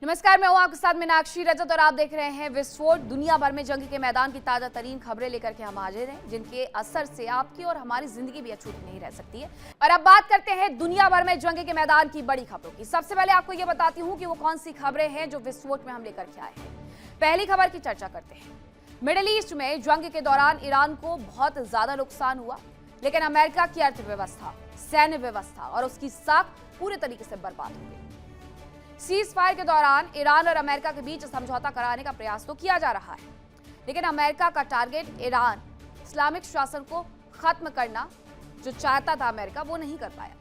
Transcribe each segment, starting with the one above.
नमस्कार, मैं हूं आपके साथ मीनाक्षी रजत और आप देख रहे हैं विस्फोट। दुनिया भर में जंग के मैदान की ताजा तरीन खबरें लेकर के हम हाजिर हैं, जिनके असर से आपकी और हमारी जिंदगी भी अछूती नहीं रह सकती है। और अब बात करते हैं दुनिया भर में जंग के मैदान की बड़ी खबरों की। सबसे पहले आपको ये बताती हूँ कि वो कौन सी खबरें हैं जो विस्फोट में हम लेकर के आए हैं। पहली खबर की चर्चा करते हैं। मिडिल ईस्ट में जंग के दौरान ईरान को बहुत ज्यादा नुकसान हुआ, लेकिन अमेरिका की अर्थव्यवस्था, सैन्य व्यवस्था और उसकी साख पूरे तरीके से बर्बाद हो गई। सीज फायर के दौरान ईरान और अमेरिका के बीच समझौता कराने का प्रयास तो किया जा रहा है, लेकिन अमेरिका का टारगेट ईरान इस्लामिक शासन को खत्म करना जो चाहता था अमेरिका, वो नहीं कर पाया।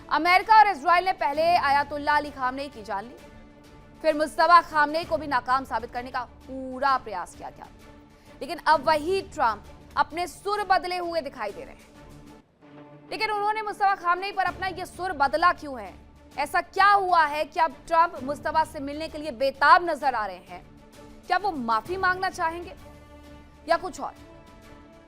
अमेरिका और इजराइल ने पहले आयतुल्लाह अली खामनेई की जान ली, फिर मुस्तफा खामनेई को भी नाकाम साबित करने का पूरा प्रयास किया गया। लेकिन अब वही ट्रंप अपने सुर बदले हुए दिखाई दे रहे हैं। लेकिन उन्होंने मुस्तफा खामनेई पर अपना ये सुर बदला क्यों है? ऐसा क्या हुआ है कि अब ट्रंप मुस्तफा से मिलने के लिए बेताब नजर आ रहे हैं? क्या वो माफी मांगना चाहेंगे या कुछ और?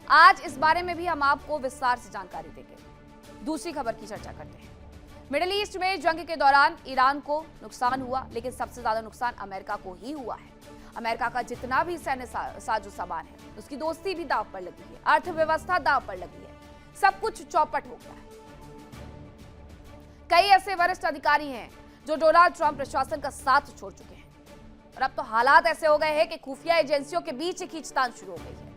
आज इस बारे में भी हम आपको विस्तार से जानकारी देंगे। दूसरी खबर की चर्चा करते हैं। मिडिल ईस्ट में जंग के दौरान ईरान को नुकसान हुआ, लेकिन सबसे ज्यादा नुकसान अमेरिका को ही हुआ है। अमेरिका का जितना भी सैन्य साजो सामान है, उसकी दोस्ती भी दांव पर लगी है, अर्थव्यवस्था दांव पर लगी है, सब कुछ चौपट हो गया है। कई ऐसे वरिष्ठ अधिकारी हैं जो डोनाल्ड ट्रंप प्रशासन का साथ छोड़ चुके हैं, और अब तो हालात ऐसे हो गए हैं कि खुफिया एजेंसियों के बीच खींचतान शुरू हो गई है।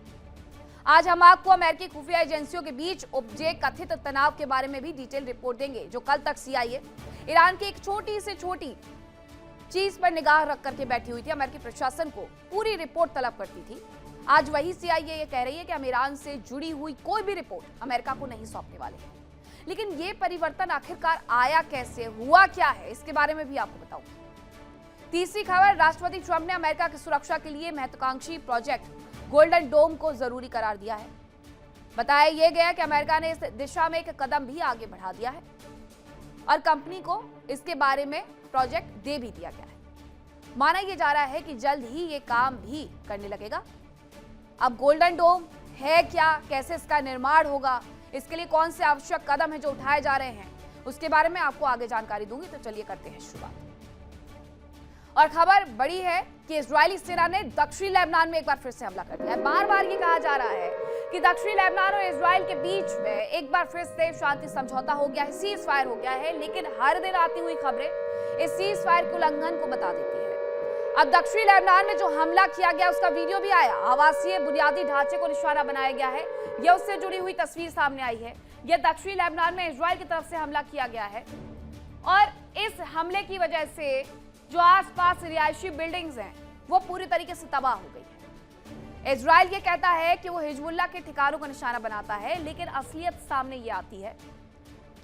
आज हम आपको अमेरिकी खुफिया एजेंसियों के बीच उपजे कथित तनाव के बारे में भी डिटेल रिपोर्ट देंगे, जो कल तक CIA ईरान की एक छोटी से छोटी चीज पर निगाह रख करके बैठी हुई थी, अमेरिकी प्रशासन को पूरी रिपोर्ट तलब करती थी। आज वही CIA ये कह रही है कि हम ईरान से जुड़ी हुई कोई भी रिपोर्ट अमेरिका को नहीं सौंपने वाले हैं। लेकिन ये परिवर्तन आखिरकार आया कैसे, हुआ क्या है, इसके बारे में भी आपको बताऊंगी। तीसरी खबर, राष्ट्रपति ट्रंप ने अमेरिका की सुरक्षा के लिए महत्वाकांक्षी प्रोजेक्ट गोल्डन डोम को जरूरी करार दिया है। बताया यह गया कि अमेरिका ने इस दिशा में एक कदम भी आगे बढ़ा दिया है और कंपनी को इसके बारे में प्रोजेक्ट दे भी दिया गया है। माना यह जा रहा है कि जल्द ही ये काम भी करने लगेगा। अब गोल्डन डोम है क्या, कैसे इसका निर्माण होगा, इसके लिए कौन से आवश्यक कदम हैं जो उठाए जा रहे हैं, उसके बारे में आपको आगे जानकारी दूंगी। तो चलिए करते हैं शुरुआत। और खबर बड़ी है कि इजरायली सेना ने दक्षिणी लेबनान में एक बार फिर से हमला कर दिया है। बार बार ये कहा जा रहा है कि दक्षिणी लेबनान और इजराइल के बीच में एक बार फिर से शांति समझौता हो गया है, सीज फायर हो गया है, लेकिन हर दिन आती हुई खबरें इस सीज फायर के उल्लंघन को बता देती है। अब दक्षिणी लेबनान में जो हमला किया गया उसका वीडियो भी आया। आवासीय बुनियादी ढांचे को निशाना बनाया गया है, यह उससे जुड़ी हुई तस्वीर सामने आई है। यह दक्षिणी लेबनान में इजराइल की तरफ से हमला किया गया है, और इस हमले की वजह से जो आसपास रिहायशी बिल्डिंग्स हैं वो पूरी तरीके से तबाह हो गई है। इजराइल ये कहता है कि वो हिजबुल्लाह के ठिकानों को निशाना बनाता है, लेकिन असलियत सामने ये आती है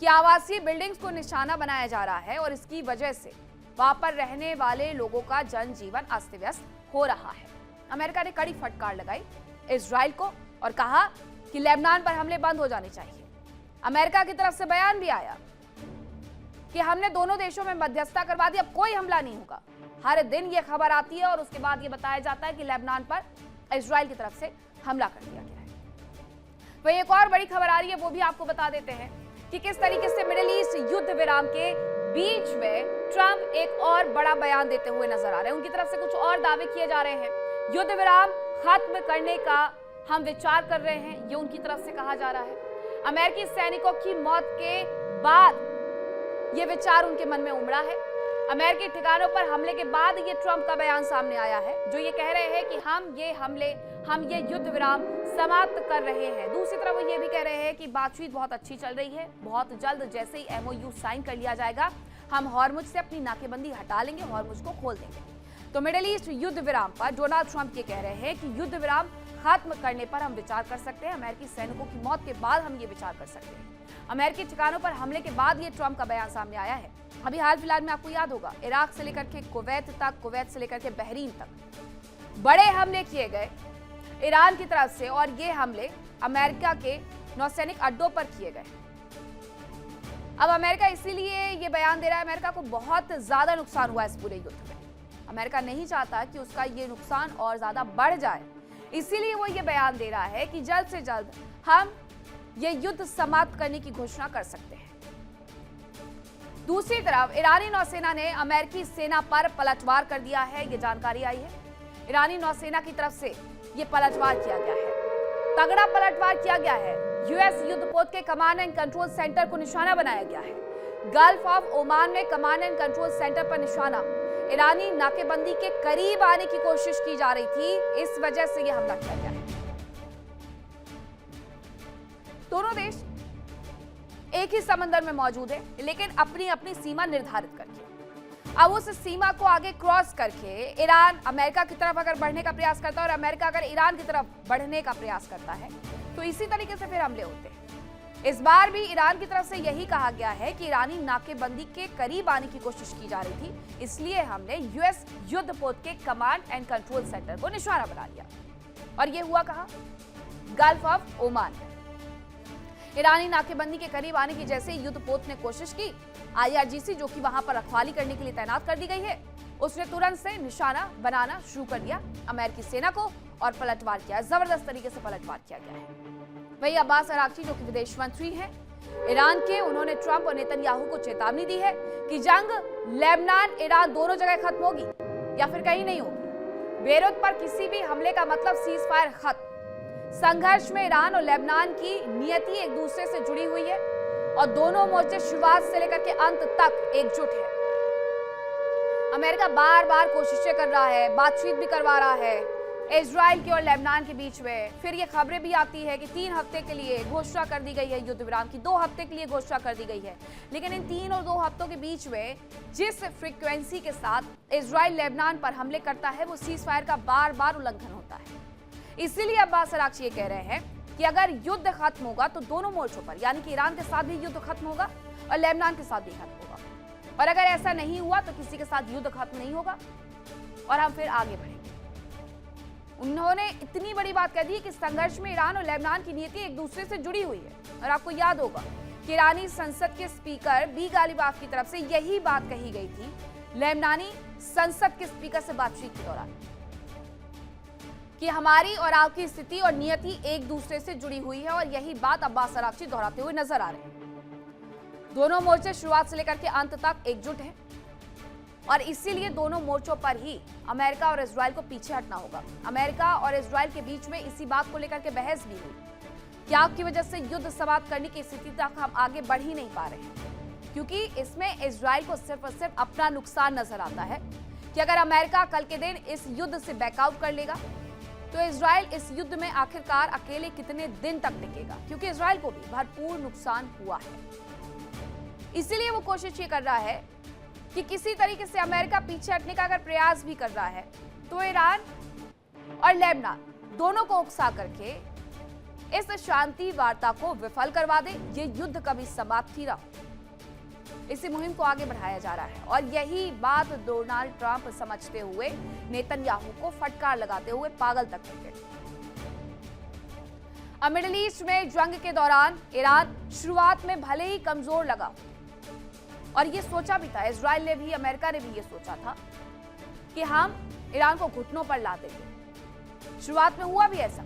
कि आवासीय बिल्डिंग्स को निशाना बनाया जा रहा है, और इसकी वजह से वहां पर रहने वाले लोगों का जनजीवन अस्त व्यस्त हो रहा है। अमेरिका ने कड़ी फटकार लगाई इजराइल को और कहा कि लेबनान पर हमले बंद हो जाने चाहिए। अमेरिका की तरफ से बयान भी आया कि हमने दोनों देशों में मध्यस्थता करवा दी, अब कोई हमला नहीं होगा। हर दिन ये खबर आती है और उसके बाद ये बताया जाता है कि लेबनान पर इजराइल की तरफ से हमला कर दिया गया है। वहीं एक और बड़ी खबर आ रही है, वो भी आपको बता देते हैं कि किस तरीके से मिडिल ईस्ट युद्ध विराम के बीच में ट्रंप एक और बड़ा बयान देते हुए नजर आ रहे हैं। उनकी तरफ से कुछ और दावे किए जा रहे हैं। युद्ध विराम खत्म करने का हम विचार कर रहे हैं, ये उनकी तरफ से कहा जा रहा है। अमेरिकी सैनिकों की मौत के बाद ये विचार उनके मन में उमड़ा है। अमेरिकी ठिकानों पर हमले के बाद ये ट्रंप का बयान सामने आया है, जो ये कह रहे हैं कि हम ये युद्ध विराम समाप्त कर रहे हैं। दूसरी तरफ वो ये भी कह रहे हैं कि बातचीत बहुत अच्छी चल रही है, बहुत जल्द जैसे ही MOU साइन कर लिया जाएगा, हम हॉर्मुज से अपनी नाकेबंदी हटा लेंगे, हॉर्मुज को खोल देंगे। तो मिडिल ईस्ट युद्ध विराम पर डोनाल्ड ट्रंप ये कह रहे हैं कि युद्ध विराम खत्म करने पर हम विचार कर सकते हैं, अमेरिकी सैनिकों की मौत के बाद हम ये विचार कर सकते हैं। अमेरिकी ठिकानों पर हमले के बाद ये ट्रंप का बयान सामने आया है। अभी हाल फिलहाल में आपको याद होगा, इराक से लेकर के कुवैत तक, कुवैत से लेकर के बहरीन तक बड़े हमले किए गए ईरान की तरफ से, और ये हमले अमेरिका के नौसैनिक अड्डों पर किए गए। अब अमेरिका इसीलिए ये बयान दे रहा है, अमेरिका को बहुत ज्यादा नुकसान हुआ इस पूरे युद्ध में। अमेरिका नहीं चाहता कि उसका ये नुकसान और ज्यादा बढ़ जाए, इसीलिए वो ये बयान दे रहा है कि जल्द से जल्द हम ये युद्ध समाप्त करने की घोषणा कर सकते हैं। दूसरी तरफ ईरानी नौसेना ने अमेरिकी सेना पर पलटवार कर दिया है, ये जानकारी आई है। ईरानी नौसेना की तरफ से ये पलटवार किया गया है, तगड़ा पलटवार किया गया है। यूएस युद्धपोत के कमांड एंड कंट्रोल सेंटर को निशाना बनाया गया है। गल्फ ऑफ ओमान में कमांड एंड कंट्रोल सेंटर पर निशाना। ईरानी नाकेबंदी के करीब आने की कोशिश की जा रही थी, इस वजह से यह हमला किया गया है। दोनों देश एक ही समंदर में मौजूद है, लेकिन अपनी अपनी सीमा निर्धारित करके अब उस सीमा को आगे क्रॉस करके ईरान अमेरिका की तरफ अगर बढ़ने का प्रयास करता है और अमेरिका अगर ईरान की तरफ बढ़ने का प्रयास करता है तो इसी तरीके से फिर हमले होते हैं। इस बार भी ईरान की तरफ से यही कहा गया है कि ईरानी नाकेबंदी के करीब आने की कोशिश की जा रही थी, इसलिए हमने यूएस युद्धपोत के कमांड एंड कंट्रोल सेंटर को निशाना बना लिया। और यह हुआ कहां? Gulf of Oman. ईरानी नाकेबंदी के करीब आने की जैसे युद्धपोत ने कोशिश की, आईआरजीसी जो कि वहां पर रखवाली करने के लिए तैनात कर दी गई है, उसने तुरंत से निशाना बनाना शुरू कर दिया अमेरिकी सेना को और पलटवार किया। जबरदस्त तरीके से पलटवार किया गया है। वही अब्बास अराक्ची जो कि विदेश मंत्री हैं ईरान के, उन्होंने ट्रंप और नेतन्याहू को चेतावनी दी है कि जंग लेबनान ईरान दोनों जगह खत्म होगी या फिर कहीं नहीं होगी। बेरूत पर किसी भी हमले का मतलब सीज फायर खत्म। संघर्ष में ईरान और लेबनान की नियति एक दूसरे से जुड़ी हुई है और दोनों मोर्चे शुरुआत से लेकर के अंत तक एकजुट है। अमेरिका बार बार कोशिशें कर रहा है, बातचीत भी करवा रहा है इजराइल के और लेबनान के बीच में। फिर ये खबरें भी आती है कि 3 हफ्ते के लिए घोषणा कर दी गई है युद्ध विराम की, 2 हफ्ते के लिए घोषणा कर दी गई है। लेकिन इन 3 और 2 हफ्तों के बीच में जिस फ्रीक्वेंसी के साथ इजराइल लेबनान पर हमले करता है वो सीज फायर का बार बार उल्लंघन होता है। इसीलिए अब्बास अराक्ची ये कह रहे हैं कि अगर युद्ध खत्म होगा तो दोनों मोर्चों पर, यानी कि ईरान के साथ भी युद्ध खत्म होगा और लेबनान के साथ भी खत्म होगा। और अगर ऐसा नहीं हुआ तो किसी के साथ युद्ध खत्म नहीं होगा और हम फिर आगे बढ़ेंगे। उन्होंने इतनी बड़ी बात कह दी कि संघर्ष में ईरान और लेबनान की नीति एक दूसरे से जुड़ी हुई है। और आपको याद होगा कि ईरानी संसद के स्पीकर बी गालिबाफ की तरफ से यही बात कही गई थी लेबनानी संसद के स्पीकर से बातचीत के दौरान कि हमारी और आपकी स्थिति और नियति एक दूसरे से जुड़ी हुई है। और यही बात अब्बास अराक्ची दोहराते हुए नजर आ रहे हैं। दोनों मोर्चे शुरुआत से लेकर के अंत तक एकजुट हैं और इसीलिए दोनों मोर्चों पर ही अमेरिका और इजराइल को पीछे हटना होगा। अमेरिका और इजराइल के बीच में इसी बात को लेकर के बहस भी हुई कि आपकी वजह से युद्ध समाप्त करने की स्थिति तक हम आगे बढ़ ही नहीं पा रहे हैं, क्योंकि इसमें इजराइल को सिर्फ और सिर्फ अपना नुकसान नजर आता है कि अगर अमेरिका कल के दिन इस युद्ध से बैकआउट कर लेगा तो इजराइल इस युद्ध में आखिरकार अकेले कितने दिन तक टिकेगा, क्योंकि इजराइल को भी भरपूर नुकसान हुआ है। इसीलिए वो कोशिश ये कर रहा है कि किसी तरीके से अमेरिका पीछे हटने का अगर प्रयास भी कर रहा है तो ईरान और लेबनान दोनों को उकसा करके इस शांति वार्ता को विफल करवा दे, ये युद्ध कभी समाप्त ही रहा। इसी मुहिम को आगे बढ़ाया जा रहा है और यही बात डोनाल्ड ट्रंप समझते हुए नेतन्याहू को फटकार लगाते हुए पागल तक कर गए। अब मिडिल ईस्ट में जंग के दौरान ईरान शुरुआत में भले ही कमजोर लगा और ये सोचा भी था, इजराइल ने भी अमेरिका ने भी ये सोचा था कि हम ईरान को घुटनों पर ला देंगे। शुरुआत में हुआ भी ऐसा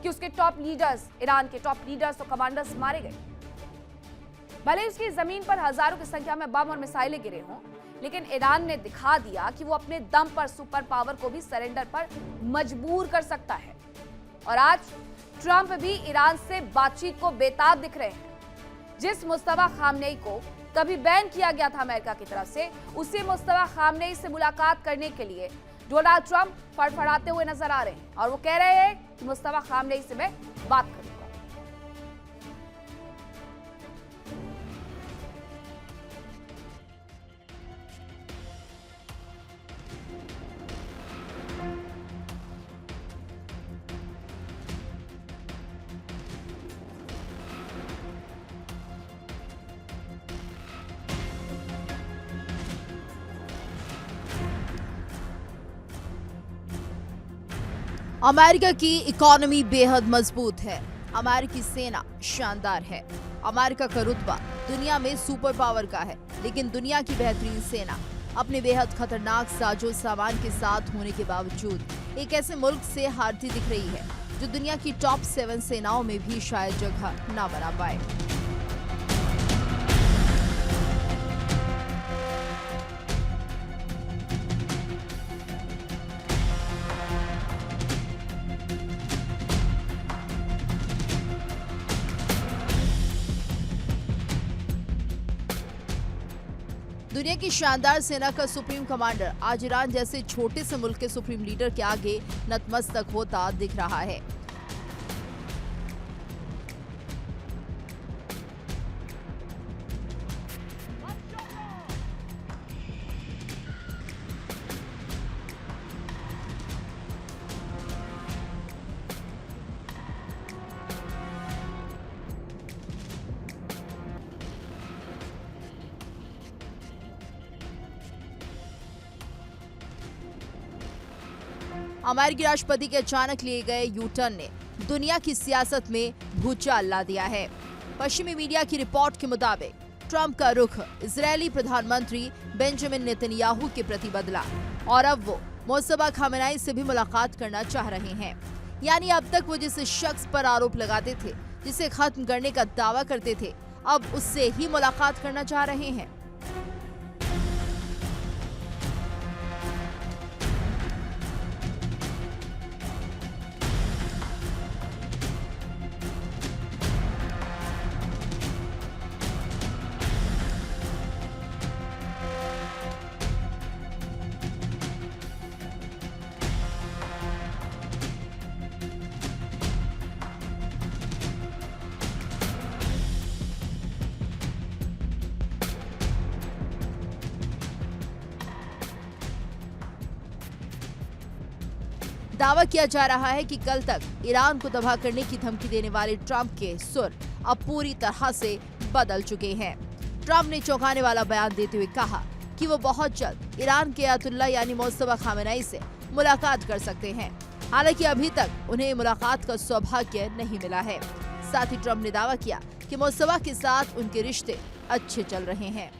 कि उसके टॉप लीडर्स, ईरान के टॉप लीडर्स और कमांडर्स मारे गए। भले उसकी जमीन पर हजारों की संख्या में बम और मिसाइलें गिरे हों, लेकिन ईरान ने दिखा दिया कि वो अपने दम पर सुपर पावर को भी सरेंडर पर मजबूर कर सकता है। और आज ट्रंप भी ईरान से बातचीत को बेताब दिख रहे हैं। जिस मुस्तफा खामनेई को कभी बैन किया गया था अमेरिका की तरफ से, उसी मुस्तफा खामनेई से मुलाकात करने के लिए डोनाल्ड ट्रंप फड़फड़ाते हुए नजर आ रहे हैं और वो कह रहे हैं कि मुस्तफा खामनेई से मैं बात करूंगा। अमेरिका की इकोनॉमी बेहद मजबूत है। अमेरिकी सेना शानदार है। अमेरिका का रुतबा दुनिया में सुपर पावर का है, लेकिन दुनिया की बेहतरीन सेना अपने बेहद खतरनाक साजो सामान के साथ होने के बावजूद एक ऐसे मुल्क से हारती दिख रही है जो दुनिया की टॉप 7 सेनाओं में भी शायद जगह ना बना पाए। दुनिया की शानदार सेना का सुप्रीम कमांडर आज ईरान जैसे छोटे से मुल्क के सुप्रीम लीडर के आगे नतमस्तक होता दिख रहा है। अमेरिकी राष्ट्रपति के अचानक लिए गए यू टर्न ने दुनिया की सियासत में भूचाल ला दिया है। पश्चिमी मीडिया की रिपोर्ट के मुताबिक ट्रंप का रुख इजरायली प्रधानमंत्री बेंजामिन नेतन्याहू के प्रति बदला और अब वो मुस्तफा खामेनेई से भी मुलाकात करना चाह रहे हैं। यानी अब तक वो जिस शख्स पर आरोप लगाते थे, जिसे खत्म करने का दावा करते थे, अब उससे ही मुलाकात करना चाह रहे हैं। दावा किया जा रहा है कि कल तक ईरान को तबाह करने की धमकी देने वाले ट्रंप के सुर अब पूरी तरह से बदल चुके हैं। ट्रंप ने चौंकाने वाला बयान देते हुए कहा कि वो बहुत जल्द ईरान के अयातुल्ला यानी मुस्तफा खामेनेई से मुलाकात कर सकते हैं। हालांकि अभी तक उन्हें मुलाकात का सौभाग्य नहीं मिला है। साथ ही ट्रंप ने दावा किया कि मुस्तफा के साथ उनके रिश्ते अच्छे चल रहे हैं।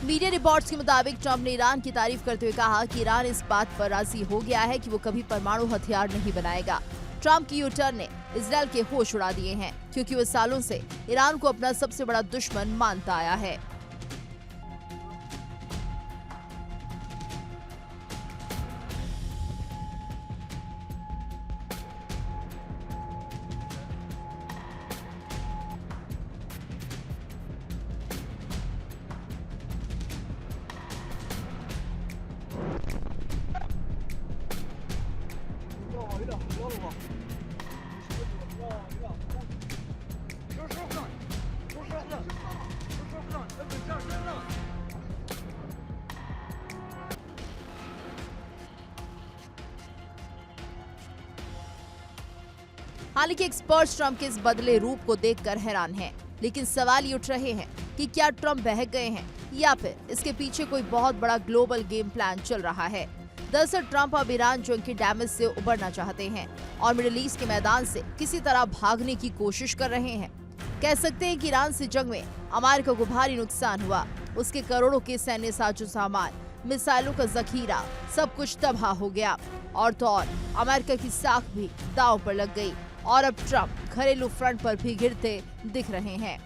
मीडिया रिपोर्ट्स के मुताबिक ट्रंप ने ईरान की तारीफ करते हुए कहा कि ईरान इस बात पर राजी हो गया है कि वो कभी परमाणु हथियार नहीं बनाएगा। ट्रंप की यू टर्न ने इजरायल के होश उड़ा दिए हैं, क्योंकि वो सालों से ईरान को अपना सबसे बड़ा दुश्मन मानता आया है। हालांकि एक्सपर्ट्स ट्रंप के इस बदले रूप को देखकर हैरान हैं, लेकिन सवाल ये उठ रहे हैं कि क्या ट्रंप बहक गए हैं या फिर इसके पीछे कोई बहुत बड़ा ग्लोबल गेम प्लान चल रहा है। दरअसल ट्रंप अब ईरान जंग के डैमेज से उबरना चाहते हैं और मिडिल ईस्ट के मैदान से किसी तरह भागने की कोशिश कर रहे हैं। कह सकते हैं कि ईरान से जंग में अमेरिका को भारी नुकसान हुआ। उसके करोड़ों के सैन्य साजो सामान, मिसाइलों का जखीरा, सब कुछ तबाह हो गया और तो और अमेरिका की साख भी दांव पर लग गई और अब ट्रंप घरेलू फ्रंट पर भी गिरते दिख रहे हैं।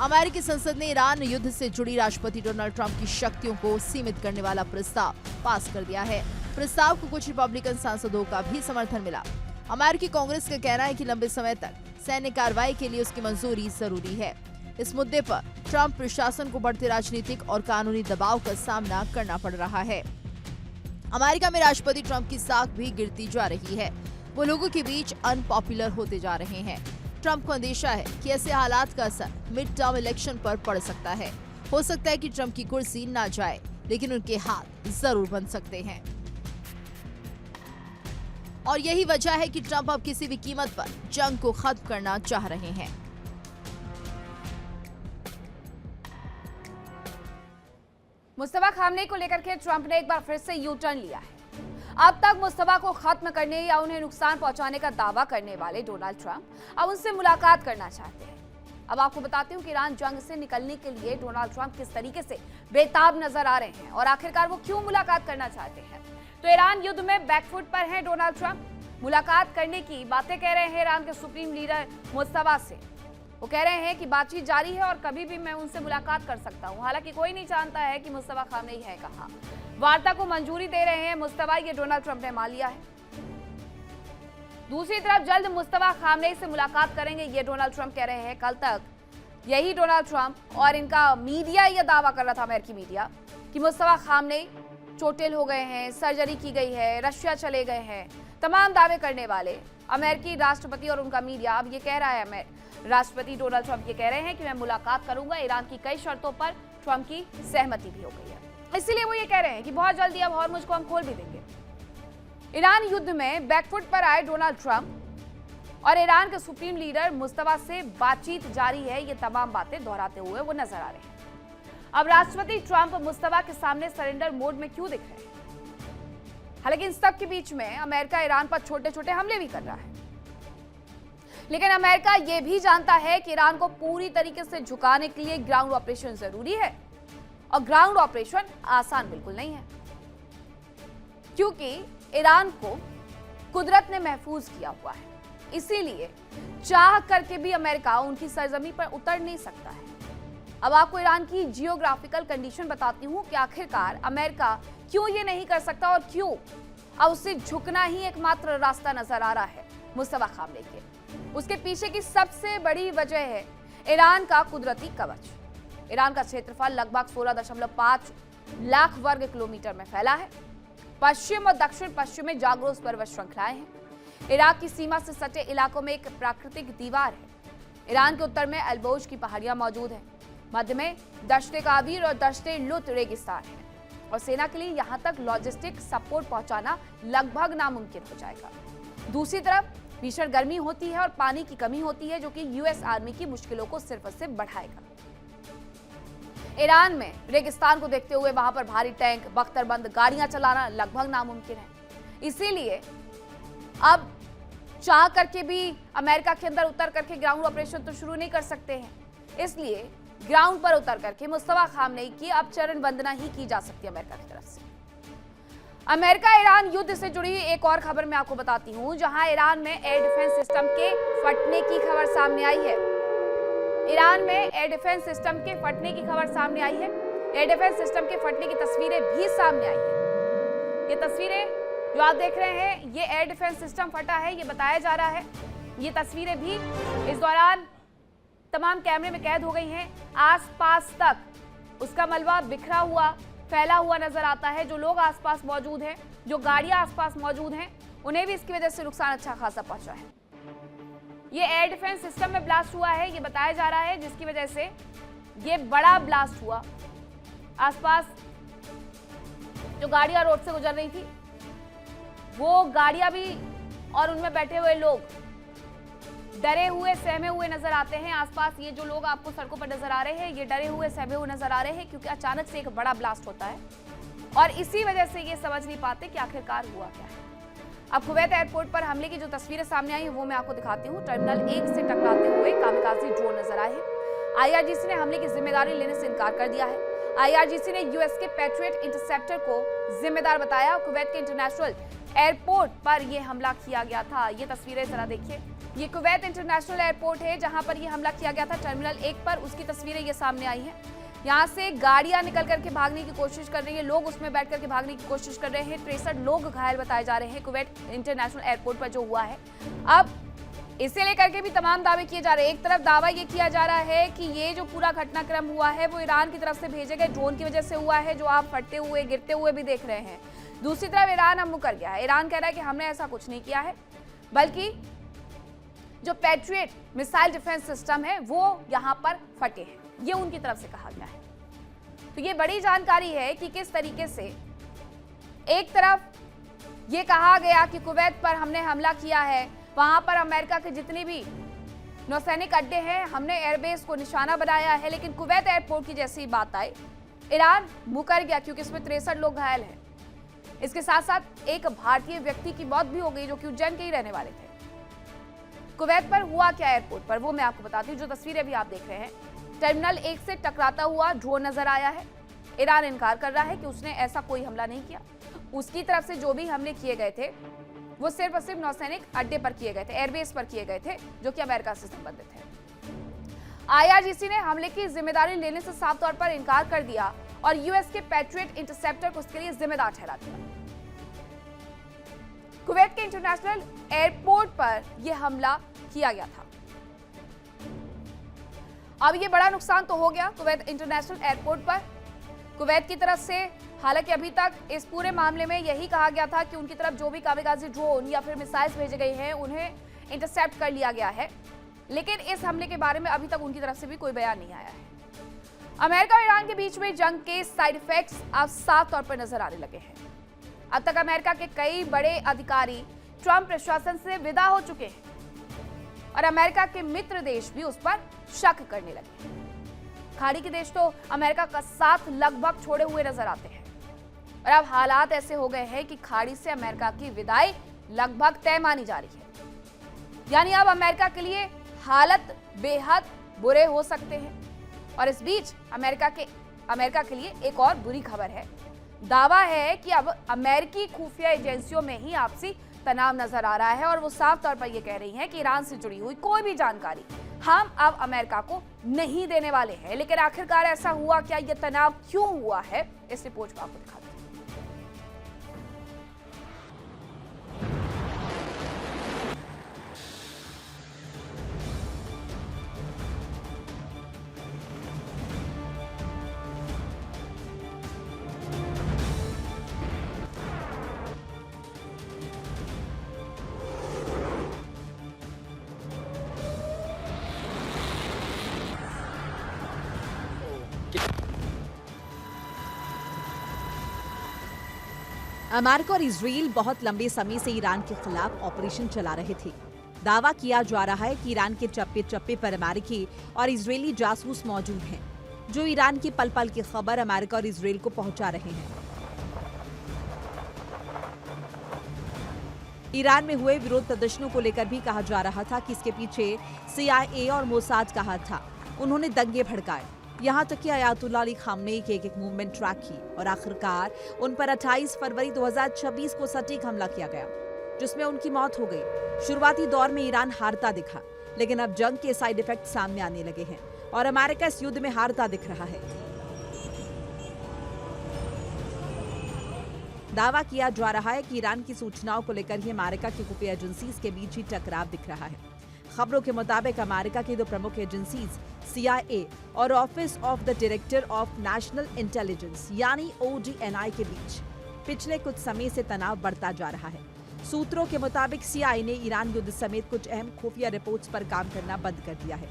अमेरिकी संसद ने ईरान युद्ध से जुड़ी राष्ट्रपति डोनाल्ड ट्रंप की शक्तियों को सीमित करने वाला प्रस्ताव पास कर दिया है। प्रस्ताव को कुछ रिपब्लिकन सांसदों का भी समर्थन मिला। अमेरिकी कांग्रेस का कहना है कि लंबे समय तक सैन्य कार्रवाई के लिए उसकी मंजूरी जरूरी है। इस मुद्दे पर ट्रंप प्रशासन को बढ़ते राजनीतिक और कानूनी दबाव का सामना करना पड़ रहा है। अमेरिका में राष्ट्रपति ट्रंप की साख भी गिरती जा रही है। वो लोगों के बीच अनपॉपुलर होते जा रहे हैं। ट्रंप को अंदेशा है कि ऐसे हालात का असर मिड टर्म इलेक्शन पर पड़ सकता है। हो सकता है कि ट्रंप की कुर्सी ना जाए, लेकिन उनके हाथ जरूर बन सकते हैं। और यही वजह है कि ट्रंप अब किसी भी कीमत पर जंग को खत्म करना चाह रहे हैं। मुस्तफा खामनेई को लेकर के ट्रंप ने एक बार फिर से यू टर्न लिया है। अब तक मुस्तफा को खत्म करने या उन्हें नुकसान पहुंचाने का दावा करने वाले डोनाल्ड ट्रंप अब उनसे मुलाकात करना चाहते हैं। अब आपको बताती हूं कि ईरान जंग से निकलने के लिए डोनाल्ड ट्रंप किस तरीके से बेताब नजर आ रहे हैं और आखिरकार वो क्यों मुलाकात करना चाहते हैं। तो ईरान युद्ध में बैकफुट पर है डोनाल्ड ट्रंप, मुलाकात करने की बातें कह रहे हैं ईरान के सुप्रीम लीडर मुस्तफा से। वो कह रहे हैं कि बातचीत जारी है और कभी भी मैं उनसे मुलाकात कर सकता हूं। हालांकि कोई नहीं जानता है कि मुस्तफा खामनेई है कहां। वार्ता को मंजूरी दे रहे हैं मुस्तफा, ये डोनाल्ड ट्रंप ने मान लिया है। दूसरी तरफ जल्द मुस्तफा खामनेई से मुलाकात करेंगे, ये डोनाल्ड ट्रंप कह रहे हैं। कल तक यही डोनाल्ड ट्रंप और इनका मीडिया यह दावा कर रहा था, अमेरिकी मीडिया, कि मुस्तफा खामनेई चोटिल हो गए हैं, सर्जरी की गई है, रशिया चले गए हैं। तमाम दावे करने वाले अमेरिकी राष्ट्रपति और उनका मीडिया अब ये कह रहा है, राष्ट्रपति डोनाल्ड ट्रंप ये कह रहे हैं कि मैं मुलाकात करूंगा। ईरान की कई शर्तों पर ट्रंप की सहमति भी हो गई है, इसीलिए वो ये कह रहे हैं कि बहुत जल्दी अब हॉर्मुज को हम खोल भी देंगे। ईरान युद्ध में बैकफुट पर आए डोनाल्ड ट्रंप और ईरान के सुप्रीम लीडर मुस्तफा से बातचीत जारी है, ये तमाम बातें दोहराते हुए वो नजर आ रहे हैं। अब राष्ट्रपति ट्रंप मुस्तफा के सामने सरेंडर मोड में क्यों दिख रहे हैं? हालांकि इन सब के बीच में अमेरिका ईरान पर छोटे छोटे हमले भी कर रहा है, लेकिन अमेरिका यह भी जानता है कि ईरान को पूरी तरीके से झुकाने के लिए ग्राउंड ऑपरेशन जरूरी है और ग्राउंड ऑपरेशन आसान बिल्कुल नहीं है, क्योंकि ईरान को कुदरत ने महफूज किया हुआ है। इसीलिए चाह करके भी अमेरिका उनकी सरजमी पर उतर नहीं सकता है। अब आपको ईरान की जियोग्राफिकल कंडीशन बताती हूं कि आखिरकार अमेरिका क्यों ये नहीं कर सकता और क्यों अब उसे झुकना ही एकमात्र रास्ता नजर आ रहा है मुस्तफा खामनेई के। उसके पीछे की सबसे बड़ी वजह है ईरान का कुदरती कवच। ईरान का क्षेत्रफल लगभग 16.5 लाख वर्ग किलोमीटर में फैला है। पश्चिम और दक्षिण पश्चिम में जाग्रोस पर्वत श्रृंखलाएं हैं। इराक की सीमा से सटे इलाकों में एक प्राकृतिक दीवार है। ईरान के उत्तर में अल्बोज की पहाड़ियां मौजूद हैं। मध्य में दश्ते काबीर और दश्ते लुत रेगिस्तान है और सेना के लिए यहां तक लॉजिस्टिक सपोर्ट पहुंचाना लगभग नामुमकिन हो जाएगा। दूसरी तरफ भीषण गर्मी होती है और पानी की कमी होती है, जो कि यूएस आर्मी की मुश्किलों को सिर्फ और सिर्फ बढ़ाएगा। ईरान में रेगिस्तान को देखते हुए वहां पर भारी टैंक, बख्तरबंद गाड़ियां चलाना लगभग नामुमकिन है। इसीलिए अब चाह करके भी अमेरिका के अंदर उतर करके ग्राउंड ऑपरेशन तो शुरू नहीं कर सकते हैं। इसलिए ग्राउंड पर उतर करके मुस्तफा खामनेई की अब चरण वंदना ही की जा सकती है अमेरिका की तरफ से। अमेरिका ईरान युद्ध से जुड़ी एक और खबर मैं आपको बताती हूं, जहां ईरान में एयर डिफेंस सिस्टम के फटने की खबर सामने आई है। ईरान में एयर डिफेंस सिस्टम के फटने की खबर सामने आई है। एयर डिफेंस सिस्टम के फटने की तस्वीरें भी सामने आई है। ये तस्वीरें जो आप देख रहे हैं, ये एयर डिफेंस सिस्टम फटा है, ये बताया जा रहा है। ये तस्वीरें भी इस दौरान तमाम कैमरे में कैद हो गई हैं। आसपास तक उसका मलबा बिखरा हुआ, फैला हुआ नजर आता है। जो लोग आसपास मौजूद हैं, जो गाड़ियां आसपास मौजूद हैं, उन्हें भी इसकी वजह से नुकसान अच्छा खासा पहुंचा है। ये एयर डिफेंस सिस्टम में ब्लास्ट हुआ है, ये बताया जा रहा है, जिसकी वजह से ये बड़ा ब्लास्ट हुआ। आसपास जो गाड़ियां रोड से गुजर रही थी, वो गाड़ियां भी और उनमें बैठे हुए लोग डरे हुए, सहमे हुए नजर आते हैं। आसपास ये जो लोग आपको सड़कों पर नजर आ रहे हैं, ये डरे हुए, सहमे हुए नजर आ रहे हैं, क्योंकि अचानक से एक बड़ा ब्लास्ट होता है और इसी वजह से ये समझ नहीं पाते कि आखिरकार हुआ क्या है। अब कुवैत एयरपोर्ट पर हमले की जो तस्वीरें सामने आई हैं, वो मैं आपको दिखाती हूँ। टर्मिनल 1 से टकराते हुए कामिकाज़ी ड्रोन नजर आए हैं। आईआरजीसी ने हमले की जिम्मेदारी लेने से इनकार कर दिया है। आईआरजीसी ने यूएस के पैट्रियट इंटरसेप्टर को जिम्मेदार बताया। कुवैत के इंटरनेशनल एयरपोर्ट पर यह हमला किया गया था। ये तस्वीरें जरा देखिए। ये कुवैत इंटरनेशनल एयरपोर्ट है, जहां पर यह हमला किया गया था टर्मिनल 1 पर। उसकी तस्वीरें ये सामने आई हैं। यहाँ से गाड़ियां निकल करके भागने की कोशिश कर रही है, लोग उसमें बैठ करके भागने की कोशिश कर रहे हैं। 63 लोग घायल बताए जा रहे हैं कुवैत इंटरनेशनल एयरपोर्ट पर जो हुआ है। अब इसे लेकर के भी तमाम दावे किए जा रहे हैं। एक तरफ दावा ये किया जा रहा है कि ये जो पूरा घटनाक्रम हुआ है वो ईरान की तरफ से भेजे गए ड्रोन की वजह से हुआ है, जो आप फटते हुए, गिरते हुए भी देख रहे हैं। दूसरी तरफ ईरान अब मुकर गया है। ईरान कह रहा है कि हमने ऐसा कुछ नहीं किया है, बल्कि जो पैट्रियट मिसाइल डिफेंस सिस्टम है वो यहाँ पर फटे हैं, ये उनकी तरफ से कहा गया है। तो ये बड़ी जानकारी है कि किस तरीके से एक तरफ ये कहा गया कि कुवैत पर हमने हमला किया है, वहां पर अमेरिका के जितने भी नौसैनिक अड्डे हैं, हमने एयरबेस को निशाना बनाया है, लेकिन कुवैत एयरपोर्ट की जैसी बात आई, ईरान मुकर गया, क्योंकि इसमें 63 लोग घायल हैं। इसके साथ साथ एक भारतीय व्यक्ति की मौत भी हो गई जो कि उज्जैन के ही रहने वाले थे। कुवैत पर हुआ क्या एयरपोर्ट पर, वो मैं आपको बताती हूँ। जो तस्वीरें भी आप देख रहे हैं, टर्मिनल 1 से टकराता हुआ ड्रोन नजर आया है। ईरान इनकार कर रहा है कि उसने ऐसा कोई हमला नहीं किया। उसकी तरफ से जो भी हमले किए गए थे वो सिर्फ और सिर्फ नौसैनिक अड्डे पर किए गए थे, एयरबेस पर किए गए थे, जो कि अमेरिका से संबंधित है। IRGC ने हमले की जिम्मेदारी लेने से साफ तौर पर इनकार कर दिया और यूएस के पैट्रियट इंटरसेप्टर को इसके लिए जिम्मेदार ठहरा दिया। कुवैत के इंटरनेशनल एयरपोर्ट पर यह हमला किया गया था। अब ये बड़ा नुकसान तो हो गया कुवैत इंटरनेशनल एयरपोर्ट पर। कुवैत की तरफ से हालांकि अभी तक इस पूरे मामले में यही कहा गया था कि उनकी तरफ जो भी कामिकाज़ी ड्रोन या फिर मिसाइल्स भेजे गए हैं उन्हें इंटरसेप्ट कर लिया गया है, लेकिन इस हमले के बारे में अभी तक उनकी तरफ से भी कोई बयान नहीं आया है। अमेरिका और ईरान के बीच में जंग के साइड इफेक्ट्स अब साफ तौर पर नजर आने लगे हैं। अब तक अमेरिका के कई बड़े अधिकारी ट्रंप प्रशासन से विदा हो चुके हैं और अमेरिका के मित्र देश भी उस पर शक करने लगे। खाड़ी के देश तो अमेरिका का साथ लगभग छोड़े हुए नजर आते हैं और अब हालात ऐसे हो गए हैं कि खाड़ी से अमेरिका की विदाई लगभग तय मानी जा रही है। यानी अब अमेरिका के लिए हालत बेहद बुरे हो सकते हैं। और इस बीच अमेरिका के लिए एक और बुरी खबर है। दावा है कि अब अमेरिकी खुफिया एजेंसियों में ही आपसी तनाव नजर आ रहा है और वो साफ तौर पर ये कह रही हैं कि ईरान से जुड़ी हुई कोई भी जानकारी हम अब अमेरिका को नहीं देने वाले हैं। लेकिन आखिरकार ऐसा हुआ क्या, ये तनाव क्यों हुआ है, इस रिपोर्ट में आपको दिखाते हैं। अमेरिका और इजराइल बहुत लंबे समय से ईरान के खिलाफ ऑपरेशन चला रहे थे। दावा किया जा रहा है कि ईरान के चप्पे चप्पे पर अमेरिकी और इजरायली जासूस मौजूद हैं, जो ईरान की पल पल की खबर अमेरिका और इजराइल को पहुंचा रहे हैं। ईरान में हुए विरोध प्रदर्शनों को लेकर भी कहा जा रहा था कि इसके पीछे CIA और मोसाद का हाथ था। उन्होंने दंगे भड़काए, यहाँ तक कि अयातुल्लाह अली खामनेई की एक मूवमेंट ट्रैक की और आखिरकार उन पर 28 फरवरी 2026 को सटीक हमला किया गया, जिसमें उनकी मौत हो गई। शुरुआती दौर में ईरान हारता दिखा, लेकिन अब जंग के साइड इफेक्ट सामने आने लगे हैं और अमेरिका इस युद्ध में हारता दिख रहा है। दावा किया जा रहा है कि ईरान की सूचनाओं को लेकर ही अमेरिका की खुफिया एजेंसीज के बीच ही टकराव दिख रहा है। खबरों के मुताबिक अमेरिका की दो प्रमुख एजेंसीज CIA और office of the director of national intelligence यानी ODNI के बीच पिछले कुछ समय से तनाव बढ़ता जा रहा है। सूत्रों के मुताबिक CIA ने ईरान युद्ध समेत कुछ अहम खुफिया रिपोर्ट्स पर काम करना बंद कर दिया है।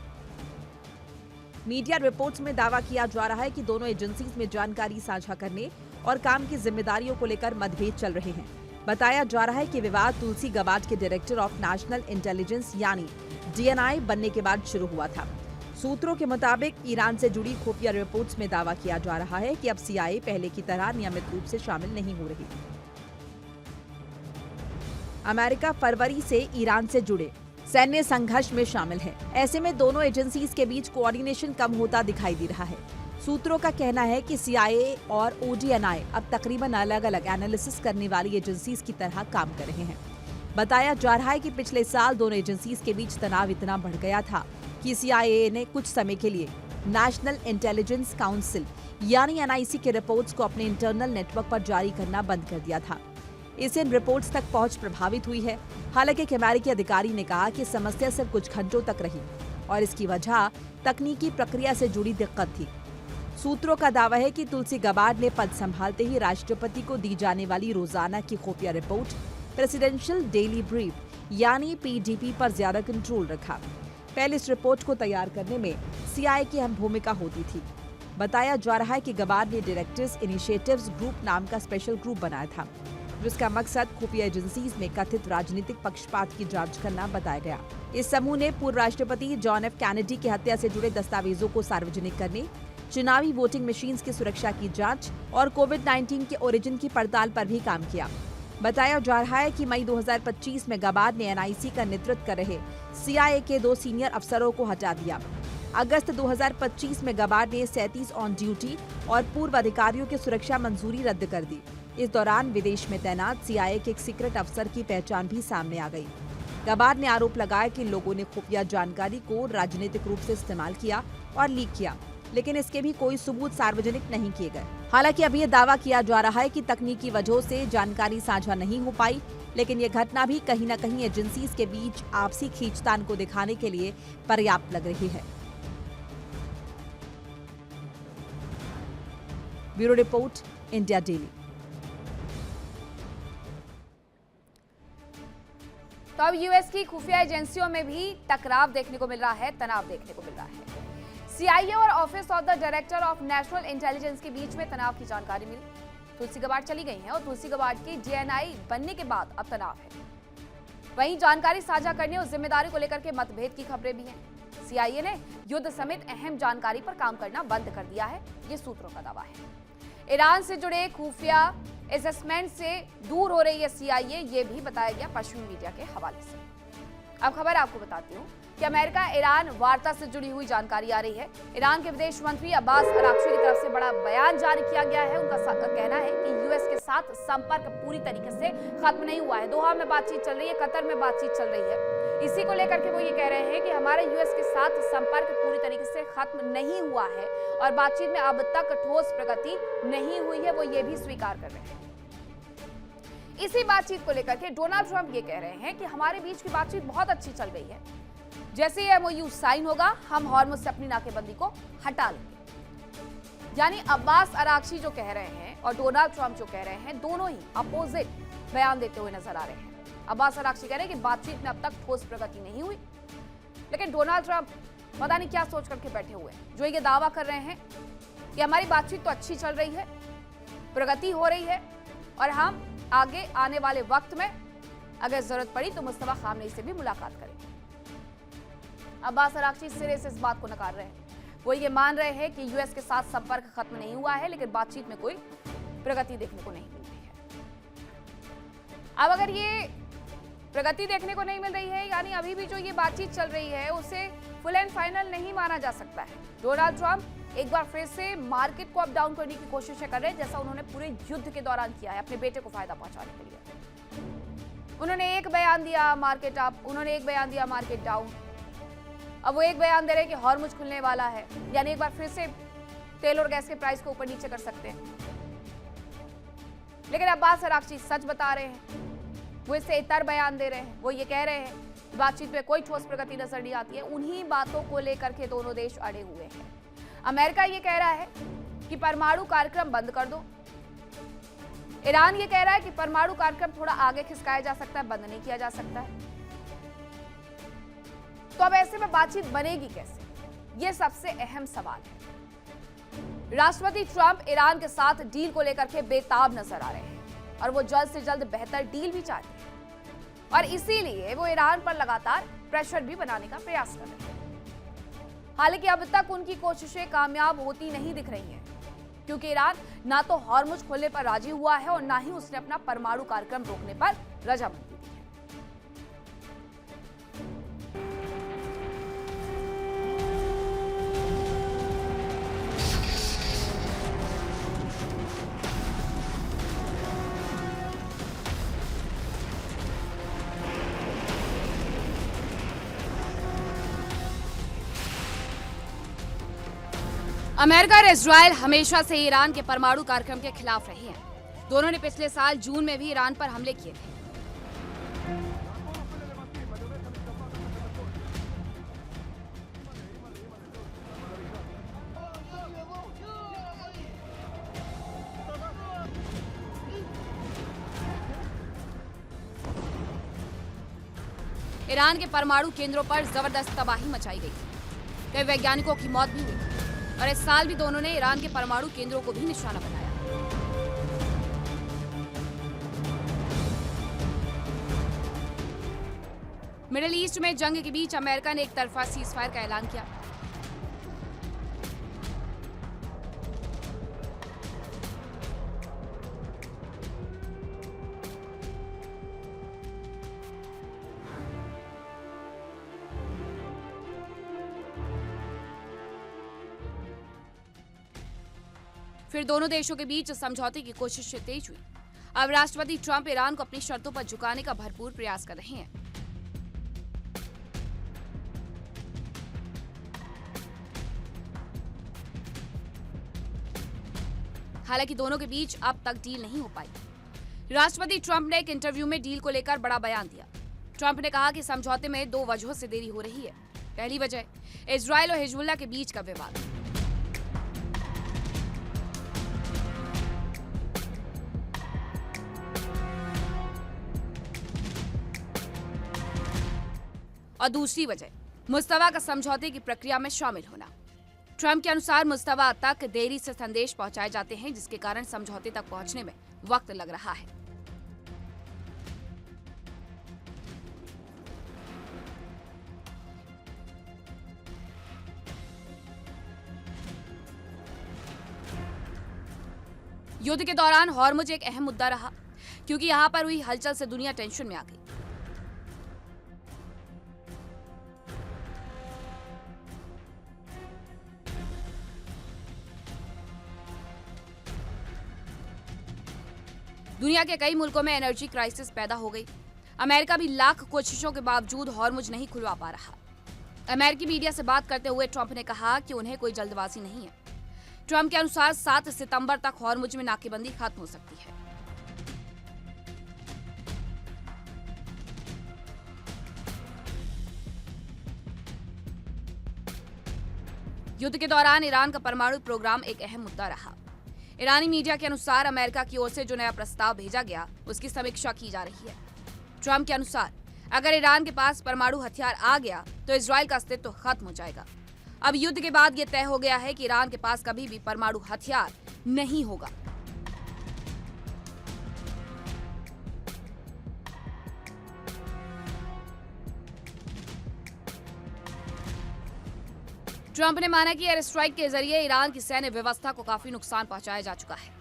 मीडिया रिपोर्ट्स में दावा किया जा रहा है कि दोनों एजेंसीज में जानकारी साझा करने और काम की जिम्मेदारियों को लेकर मतभेद चल रहे हैं। बताया जा रहा है कि विवाद तुलसी गबार्ड के डायरेक्टर ऑफ नेशनल इंटेलिजेंस यानी DNI बनने के बाद शुरू हुआ था। सूत्रों के मुताबिक ईरान से जुड़ी खुफिया रिपोर्ट्स में दावा किया जा रहा है कि अब CIA पहले की तरह नियमित रूप से शामिल नहीं हो रही। अमेरिका फरवरी से ईरान से जुड़े सैन्य संघर्ष में शामिल है। ऐसे में दोनों एजेंसीज के बीच कोऑर्डिनेशन कम होता दिखाई दे रहा है। सूत्रों का कहना है कि CIA और ODNI अब तकरीबन अलग अलग एनालिसिस करने वाली एजेंसीज की तरह काम कर रहे हैं। बताया जा रहा है कि पिछले साल दोनों एजेंसीज के बीच तनाव इतना बढ़ गया था कि CIA ने कुछ समय के लिए नेशनल इंटेलिजेंस काउंसिल यानी NIC के रिपोर्ट्स को अपने इंटरनल नेटवर्क पर जारी करना बंद कर दिया था। इससे इन रिपोर्ट्स तक पहुंच प्रभावित हुई है। हालांकि एक अमेरिकी अधिकारी ने कहा कि समस्या सिर्फ कुछ घंटों तक रही और इसकी वजह तकनीकी प्रक्रिया से जुड़ी दिक्कत थी। सूत्रों का दावा है कि तुलसी गबार्ड ने पद संभालते ही राष्ट्रपति को दी जाने वाली रोजाना की खुफिया रिपोर्ट प्रेसिडेंशियल डेली ब्रीफ यानी PDB पर ज्यादा कंट्रोल रखा। पहले इस रिपोर्ट को तैयार करने में CIA की अहम भूमिका होती थी। बताया जा रहा है कि गबार्ड ने डायरेक्टर्स इनिशिएटिव्स ग्रुप नाम का स्पेशल ग्रुप बनाया था, जिसका मकसद खुफिया एजेंसीज में कथित राजनीतिक पक्षपात की जांच करना बताया गया। इस समूह ने पूर्व राष्ट्रपति जॉन F. कैनेडी की हत्या से जुड़े दस्तावेजों को सार्वजनिक करने, चुनावी वोटिंग मशीन्स की सुरक्षा की जांच और कोविड-19 के ओरिजिन की पड़ताल पर भी काम किया। बताया जा रहा है कि मई 2025 में गबार्ड ने एनआईसी का नेतृत्व कर रहे CIA के 2 सीनियर अफसरों को हटा दिया। अगस्त 2025 में गबार्ड ने 37 ऑन ड्यूटी और पूर्व अधिकारियों की सुरक्षा मंजूरी रद्द कर दी। इस दौरान विदेश में तैनात CIA के एक सीक्रेट अफसर की पहचान भी सामने आ गई। गबार्ड ने आरोप लगाया कि लोगों ने खुफिया जानकारी को राजनीतिक रूप से इस्तेमाल किया और लीक किया, लेकिन इसके भी कोई सबूत सार्वजनिक नहीं किए गए। हालांकि अभी ये दावा किया जा रहा है कि तकनीकी वजहों से जानकारी साझा नहीं हो पाई, लेकिन ये घटना भी कहीं न कहीं एजेंसीज के बीच आपसी खींचतान को दिखाने के लिए पर्याप्त लग रही है। Bureau report, India daily. तो अब यूएस की खुफिया एजेंसियों में भी टकराव देखने को मिल रहा है, तनाव देखने को मिल रहा है। CIA और office of the director of national intelligence के बीच में तनाव की जानकारी मिली। तुलसी गबार्ड चली गई हैं और तुलसी गबार्ड की DNI बनने के बाद अब तनाव है। वहीं जानकारी साझा करने और जिम्मेदारी को लेकर के मतभेद की खबरें भी हैं। CIA ने युद्ध समेत अहम जानकारी पर काम करना बंद कर दिया है, ये सूत्रों का दावा है। ईरान से जुड़े खुफिया असेसमेंट से दूर हो रही है CIA, ये भी बताया गया पश्चिमी मीडिया के हवाले से। अब खबर आपको बताती हूँ कि अमेरिका ईरान वार्ता से जुड़ी हुई जानकारी आ रही है। ईरान के विदेश मंत्री अब्बास अराक्ची की तरफ से बड़ा बयान जारी किया गया है। उनका कहना है कि यूएस के साथ संपर्क पूरी तरीके से खत्म नहीं हुआ है। दोहा में बातचीत चल रही है, कतर में बातचीत चल रही है। इसी को लेकर के वो ये कह रहे हैं कि हमारे यूएस के साथ संपर्क पूरी तरीके से खत्म नहीं हुआ है और बातचीत में अब तक ठोस प्रगति नहीं हुई है, वो ये भी स्वीकार कर रहे हैं। इसी बातचीत को लेकर के डोनाल्ड ट्रंप ये कह रहे हैं कि हमारे बीच की बातचीत बहुत अच्छी चल रही है। जैसे ही MOU साइन होगा, हम हॉर्मुज से अपनी नाकेबंदी को हटा लेंगे। यानी अब्बास अराक्ची जो कह रहे हैं और डोनाल्ड ट्रंप जो कह रहे हैं, दोनों ही अपोजिट बयान देते हुए नजर आ रहे हैं। अब्बास अराक्ची कह रहे हैं कि बातचीत में अब तक ठोस प्रगति नहीं हुई, लेकिन डोनाल्ड ट्रंप पता नहीं क्या सोच करके बैठे हुए हैं, जो ये दावा कर रहे हैं कि हमारी बातचीत तो अच्छी चल रही है, प्रगति हो रही है और हम आगे आने वाले वक्त में अगर जरूरत पड़ी तो मुस्तफा खामनेई से भी मुलाकात करेंगे। अब्बास अराक्ची सिरे से इस बात को नकार रहे हैं। वो ये मान रहे हैं कि यूएस के साथ संपर्क खत्म नहीं हुआ है, लेकिन बातचीत में कोई प्रगति देखने को नहीं मिल रही है। अब अगर ये प्रगति देखने को नहीं मिल रही है, यानी अभी भी जो ये बातचीत चल रही है उसे फुल एंड फाइनल नहीं माना जा सकता है। डोनाल्ड ट्रंप एक बार फिर से मार्केट को अप डाउन करने की कोशिशें कर रहे हैं, जैसा उन्होंने पूरे युद्ध के दौरान किया है अपने बेटे को फायदा पहुंचाने के लिए। उन्होंने एक बयान दिया मार्केट अप, उन्होंने एक बयान दिया मार्केट डाउन। अब वो एक बयान दे रहे हैं कि हॉर्मुज खुलने वाला है, यानी एक बार फिर से तेल और गैस के प्राइस को ऊपर नीचे कर सकते हैं। लेकिन अब्बास अराक्ची सच बता रहे हैं, वो इससे इतर बयान दे रहे हैं। वो ये कह रहे हैं बातचीत में कोई ठोस प्रगति नजर नहीं आती है। उन्हीं बातों को लेकर के दोनों देश अड़े हुए हैं। अमेरिका ये कह रहा है कि परमाणु कार्यक्रम बंद कर दो। ईरान ये कह रहा है कि परमाणु कार्यक्रम थोड़ा आगे खिसकाया जा सकता है, बंद नहीं किया जा सकता है। तो अब ऐसे में बातचीत बनेगी कैसे, ये सबसे अहम सवाल है। राष्ट्रपति ट्रंप ईरान के साथ डील को लेकर के बेताब नजर आ रहे हैं और वो जल्द से जल्द बेहतर डील भी चाहते हैं और इसीलिए वो ईरान पर लगातार प्रेशर भी बनाने का प्रयास कर रहे हैं। हालांकि अब तक उनकी कोशिशें कामयाब होती नहीं दिख रही हैं, क्योंकि ईरान ना तो हॉर्मुज खोलने पर राजी हुआ है और ना ही उसने अपना परमाणु कार्यक्रम रोकने पर रजामंदी दी है। अमेरिका और इजरायल हमेशा से ईरान के परमाणु कार्यक्रम के खिलाफ रहे हैं। दोनों ने पिछले साल जून में भी ईरान पर हमले किए थे। ईरान के परमाणु केंद्रों पर जबरदस्त तबाही मचाई गई थी। कई वैज्ञानिकों की मौत भी हुई और इस साल भी दोनों ने ईरान के परमाणु केंद्रों को भी निशाना बनाया। मिडिल ईस्ट में जंग के बीच अमेरिका ने एक तरफा सीजफायर का ऐलान किया। फिर दोनों देशों के बीच समझौते की कोशिश तेज हुई। अब राष्ट्रपति ट्रंप ईरान को अपनी शर्तों पर झुकाने का भरपूर प्रयास कर रहे हैं। हालांकि दोनों के बीच अब तक डील नहीं हो पाई। राष्ट्रपति ट्रंप ने एक इंटरव्यू में डील को लेकर बड़ा बयान दिया। ट्रंप ने कहा कि समझौते में 2 वजहों से देरी हो रही है। पहली वजह इजराइल और हिजबुल्लाह के बीच का विवाद। और दूसरी वजह मुस्तवा का समझौते की प्रक्रिया में शामिल होना। ट्रंप के अनुसार मुस्तवा तक देरी से संदेश पहुंचाए जाते हैं, जिसके कारण समझौते तक पहुंचने में वक्त लग रहा है। युद्ध के दौरान हॉर्मुज एक अहम मुद्दा रहा, क्योंकि यहां पर हुई हलचल से दुनिया टेंशन में आ गई। दुनिया के कई मुल्कों में एनर्जी क्राइसिस पैदा हो गई। अमेरिका भी लाख कोशिशों के बावजूद हॉर्मुज नहीं खुलवा पा रहा। अमेरिकी मीडिया से बात करते हुए ट्रंप ने कहा कि उन्हें कोई जल्दबाजी नहीं है। ट्रंप के अनुसार 7 सितंबर तक हॉर्मुज में नाकेबंदी खत्म हो सकती है। युद्ध के दौरान ईरान का परमाणु प्रोग्राम एक अहम मुद्दा रहा। ईरानी मीडिया के अनुसार अमेरिका की ओर से जो नया प्रस्ताव भेजा गया, उसकी समीक्षा की जा रही है। ट्रंप के अनुसार अगर ईरान के पास परमाणु हथियार आ गया तो इजराइल का अस्तित्व खत्म हो जाएगा। अब युद्ध के बाद यह तय हो गया है कि ईरान के पास कभी भी परमाणु हथियार नहीं होगा। ट्रंप ने माना कि एयर स्ट्राइक के जरिए ईरान की सैन्य व्यवस्था को काफी नुकसान पहुंचाया जा चुका है।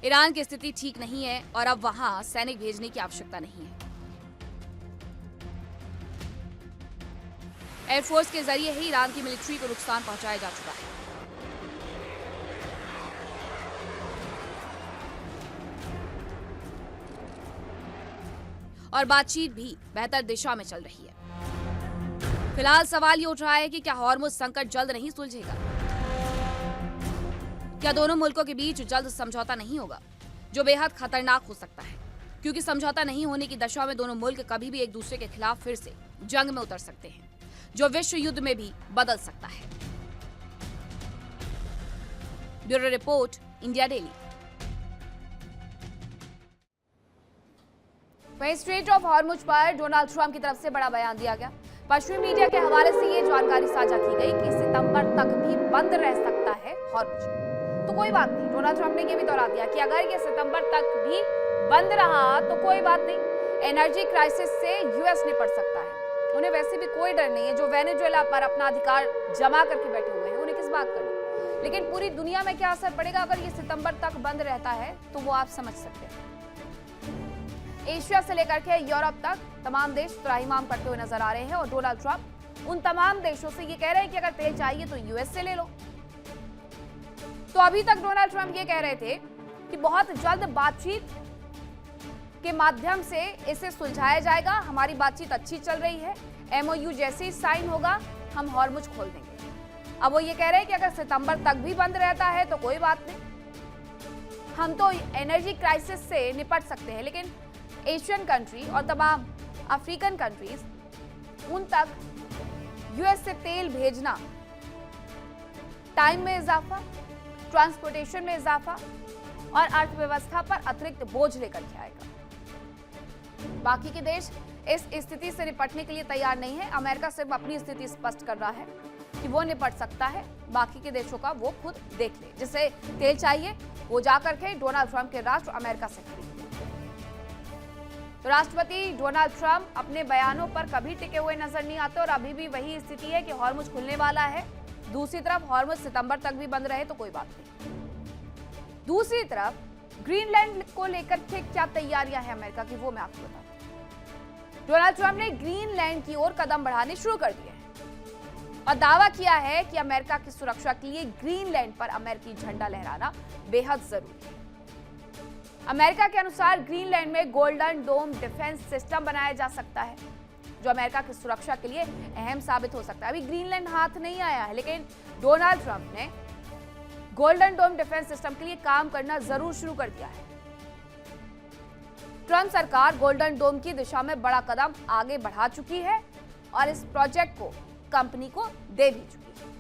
ईरान की स्थिति ठीक नहीं है और अब वहां सैनिक भेजने की आवश्यकता नहीं है। एयरफोर्स के जरिए ही ईरान की मिलिट्री को नुकसान पहुंचाया जा चुका है। और बातचीत भी बेहतर दिशा में चल रही है। फिलहाल सवाल ये उठ रहा है कि क्या हॉर्मुज संकट जल्द नहीं सुलझेगा? क्या दोनों मुल्कों के बीच जल्द समझौता नहीं होगा, जो बेहद खतरनाक हो सकता है, क्योंकि समझौता नहीं होने की दशा में दोनों मुल्क कभी भी एक दूसरे के खिलाफ फिर से जंग में उतर सकते हैं, जो विश्व युद्ध में भी बदल सकता है। Bureau report, India daily. वहीं स्ट्रेट ऑफ हॉर्मुज पर डोनाल्ड ट्रंप की तरफ से बड़ा बयान दिया गया। पश्चिमी मीडिया के हवाले से ये जानकारी साझा की गई कि सितंबर तक भी बंद रह सकता है हॉर्मुज। तो कोई बात नहीं, डोनाल्ड ट्रंप ने ये भी दोहरा दिया कि अगर ये सितंबर तक भी बंद रहा तो कोई बात नहीं, एनर्जी क्राइसिस से यूएस निपट सकता है। उन्हें वैसे भी कोई डर नहीं है। जो वेनेजुएला पर अपना अधिकार जमा करके बैठे हुए हैं, उन्हें किस बात का डर। लेकिन पूरी दुनिया में क्या असर पड़ेगा अगर ये सितंबर तक बंद रहता है, तो वो आप समझ सकते हैं। एशिया से लेकर के यूरोप तक तमाम देश त्राहिमाम करते हुए नजर आ रहे हैं और डोनाल्ड ट्रंप उन तमाम देशों से ये कह रहे हैं कि अगर तेल चाहिए तो यूएस से ले लो। तो अभी तक डोनाल्ड ट्रंप ये कह रहे थे कि बहुत जल्द बातचीत के माध्यम से इसे सुलझाया जाएगा, हमारी बातचीत अच्छी चल रही है, एमओयू जैसे ही साइन होगा हम हॉर्मुज खोल देंगे। अब वो ये कह रहे हैं कि अगर सितंबर तक भी बंद रहता है तो कोई बात नहीं, हम तो एनर्जी क्राइसिस से निपट सकते हैं। लेकिन एशियन कंट्री और तमाम अफ्रीकन कंट्रीज, उन तक यूएस से तेल भेजना टाइम में इजाफा, ट्रांसपोर्टेशन में इजाफा और अर्थव्यवस्था पर अतिरिक्त बोझ लेकर के आएगा। बाकी के देश इस स्थिति से निपटने के लिए तैयार नहीं है। अमेरिका सिर्फ अपनी स्थिति स्पष्ट कर रहा है कि वो निपट सकता है, बाकी के देशों का वो खुद देख ले। जिसे तेल चाहिए वो जाकर के डोनाल्ड ट्रंप के राष्ट्र अमेरिका से खरीद। तो राष्ट्रपति डोनाल्ड ट्रंप अपने बयानों पर कभी टिके हुए नजर नहीं आते और अभी भी वही स्थिति है कि हॉर्मुज खुलने वाला है। दूसरी तरफ हॉर्मुज सितंबर तक भी बंद रहे तो कोई बात नहीं। दूसरी तरफ ग्रीनलैंड को लेकर के क्या तैयारियां हैं अमेरिका की, वो मैं आपको बताता हूं। डोनाल्ड ट्रंप ने ग्रीनलैंड की ओर कदम बढ़ाने शुरू कर दिए हैं। और दावा किया है कि अमेरिका की सुरक्षा के लिए ग्रीनलैंड पर अमेरिकी झंडा लहराना बेहद जरूरी है। अमेरिका के अनुसार ग्रीनलैंड में गोल्डन डोम डिफेंस सिस्टम बनाया जा सकता है, जो अमेरिका की सुरक्षा के लिए अहम साबित हो सकता है। अभी ग्रीनलैंड हाथ नहीं आया है, लेकिन डोनाल्ड ट्रंप ने गोल्डन डोम डिफेंस सिस्टम के लिए काम करना जरूर शुरू कर दिया है। ट्रंप सरकार गोल्डन डोम की दिशा में बड़ा कदम आगे बढ़ा चुकी है और इस प्रोजेक्ट को कंपनी को दे भी चुकी है।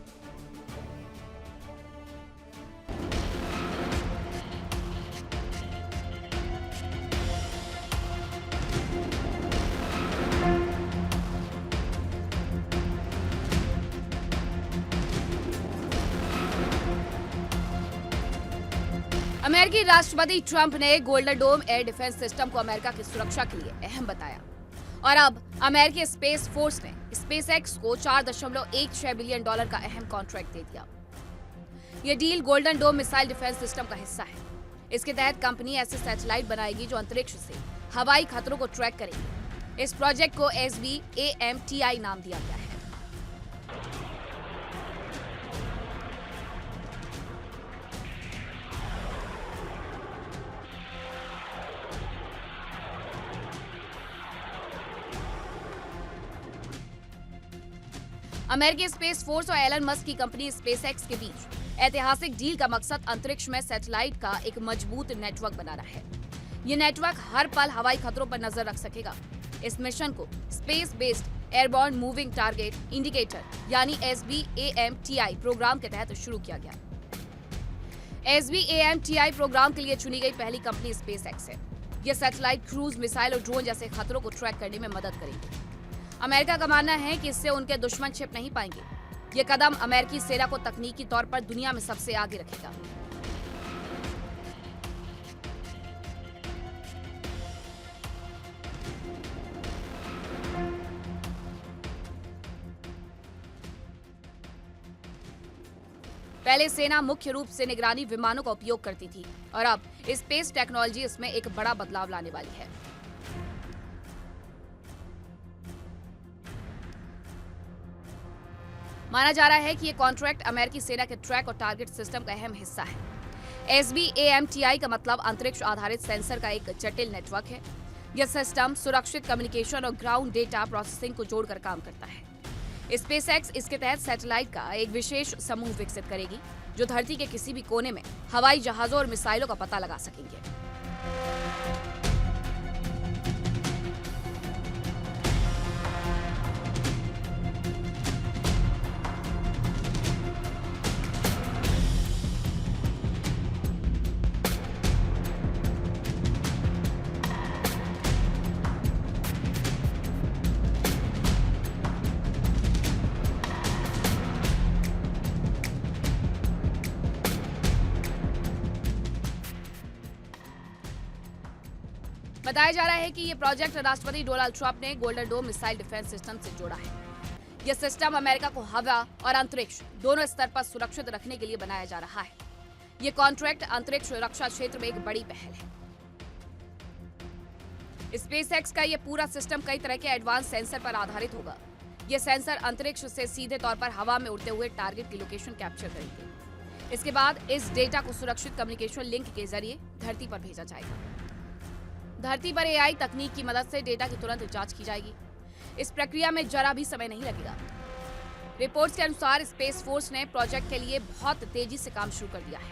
अमेरिकी राष्ट्रपति ट्रंप ने गोल्डन डोम एयर डिफेंस सिस्टम को अमेरिका की सुरक्षा के लिए अहम बताया और अब अमेरिकी स्पेस फोर्स ने स्पेसएक्स को $4.16 बिलियन का अहम कॉन्ट्रैक्ट दे दिया। यह deal golden dome missile defence system का हिस्सा है। इसके तहत कंपनी ऐसे सैटेलाइट बनाएगी जो अंतरिक्ष से हवाई खतरों को ट्रैक करेंगे। इस प्रोजेक्ट को SBAMTI नाम दिया गया है। अमेरिकी स्पेस फोर्स और एलन मस्क की कंपनी स्पेसएक्स के बीच ऐतिहासिक डील का मकसद अंतरिक्ष में सैटेलाइट का एक मजबूत नेटवर्क बनाना है। ये नेटवर्क हर पल हवाई खतरों पर नजर रख सकेगा। इस मिशन को space based airborne moving target indicator यानी SBAMTI प्रोग्राम के तहत शुरू किया गया। SBAMTI प्रोग्राम के लिए चुनी गई पहली कंपनी स्पेसएक्स है। यह सैटेलाइट क्रूज मिसाइल और ड्रोन जैसे खतरों को ट्रैक करने में मदद करेगी। अमेरिका का मानना है कि इससे उनके दुश्मन छिप नहीं पाएंगे। ये कदम अमेरिकी सेना को तकनीकी तौर पर दुनिया में सबसे आगे रखेगा। पहले सेना मुख्य रूप से निगरानी विमानों का उपयोग करती थी और अब स्पेस टेक्नोलॉजी इसमें एक बड़ा बदलाव लाने वाली है। माना जा रहा है कि यह कॉन्ट्रैक्ट अमेरिकी सेना के ट्रैक और टारगेट सिस्टम का अहम हिस्सा है। SBAMTI का मतलब अंतरिक्ष आधारित सेंसर का एक जटिल नेटवर्क है। यह सिस्टम सुरक्षित कम्युनिकेशन और ग्राउंड डेटा प्रोसेसिंग को जोड़कर काम करता है। स्पेसएक्स इसके तहत सैटेलाइट का एक विशेष समूह विकसित करेगी जो धरती के किसी भी कोने में हवाई जहाजों और मिसाइलों का पता लगा सकेंगे। बताया जा रहा है कि यह प्रोजेक्ट राष्ट्रपति डोनाल्ड ट्रंप ने golden dome missile defence system से जोड़ा है। यह सिस्टम अमेरिका को हवा और अंतरिक्ष दोनों स्तर पर सुरक्षित रखने के लिए बनाया जा रहा है। यह कॉन्ट्रैक्ट अंतरिक्ष रक्षा क्षेत्र में एक बड़ी पहल है। स्पेसएक्स का यह पूरा सिस्टम कई तरह के एडवांस सेंसर पर आधारित होगा। यह सेंसर अंतरिक्ष से सीधे तौर पर हवा में उड़ते हुए टारगेट की लोकेशन कैप्चर करेंगे। इसके बाद इस डेटा को सुरक्षित कम्युनिकेशन लिंक के जरिए धरती पर भेजा जाएगा। धरती पर AI तकनीक की मदद से डेटा की तुरंत जांच की जाएगी। इस प्रक्रिया में जरा भी समय नहीं लगेगा। रिपोर्ट्स के अनुसार स्पेस फोर्स ने प्रोजेक्ट के लिए बहुत तेजी से काम शुरू कर दिया है।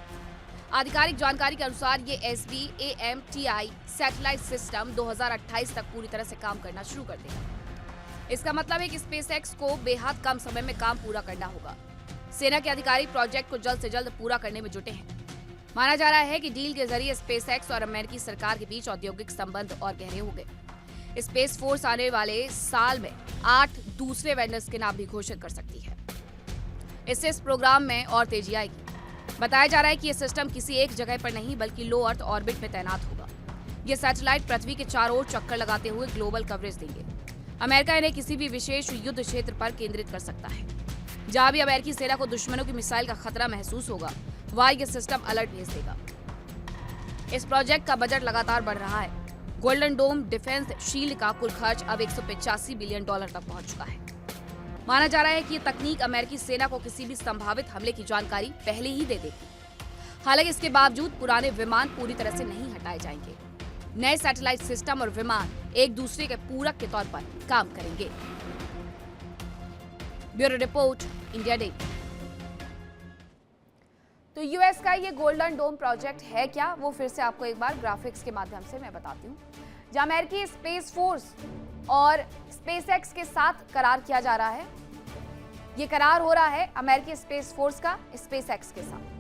आधिकारिक जानकारी के अनुसार ये SBAMTI सैटेलाइट सिस्टम 2028 तक पूरी तरह से काम करना शुरू कर देगा। इसका मतलब है कि स्पेसएक्स को बेहद कम समय में काम पूरा करना होगा। सेना के अधिकारी प्रोजेक्ट को जल्द से जल्द पूरा करने में जुटे हैं। माना जा रहा है कि डील के जरिए स्पेसएक्स और अमेरिकी सरकार के बीच औद्योगिक संबंध और गहरे हो गए। स्पेस फोर्स आने वाले साल में 8 दूसरे वेंडर्स के नाम भी घोषित कर सकती है। इससे इस प्रोग्राम में और तेजी आएगी। बताया जा रहा है कि यह सिस्टम किसी एक जगह पर नहीं बल्कि लो अर्थ ऑर्बिट में तैनात होगा। ये सैटेलाइट पृथ्वी के चारों ओर चक्कर लगाते हुए ग्लोबल कवरेज देंगे। अमेरिका इन्हें किसी भी विशेष युद्ध क्षेत्र पर केंद्रित कर सकता है। जहां भी अमेरिकी सेना को दुश्मनों की मिसाइल का खतरा महसूस होगा, वहां यह सिस्टम अलर्ट भेज देगा। इस प्रोजेक्ट का बजट लगातार बढ़ रहा है। गोल्डन डोम डिफेंस शील्ड का कुल खर्च अब $185 बिलियन तक पहुंच चुका है। माना जा रहा है कि ये तकनीक अमेरिकी सेना को किसी भी संभावित हमले की जानकारी पहले ही दे देगी। हालांकि इसके बावजूद पुराने विमान पूरी तरह से नहीं हटाए जाएंगे। नए सैटेलाइट सिस्टम और विमान एक दूसरे के पूरक के तौर पर काम करेंगे। Bureau report, India daily. तो यूएस का ये गोल्डन डोम प्रोजेक्ट है क्या, वो फिर से आपको एक बार ग्राफिक्स के माध्यम से मैं बताती हूँ। जहाँ अमेरिकी स्पेस फोर्स और स्पेसएक्स के साथ करार किया जा रहा है। ये करार हो रहा है अमेरिकी स्पेस फोर्स का स्पेसएक्स के साथ।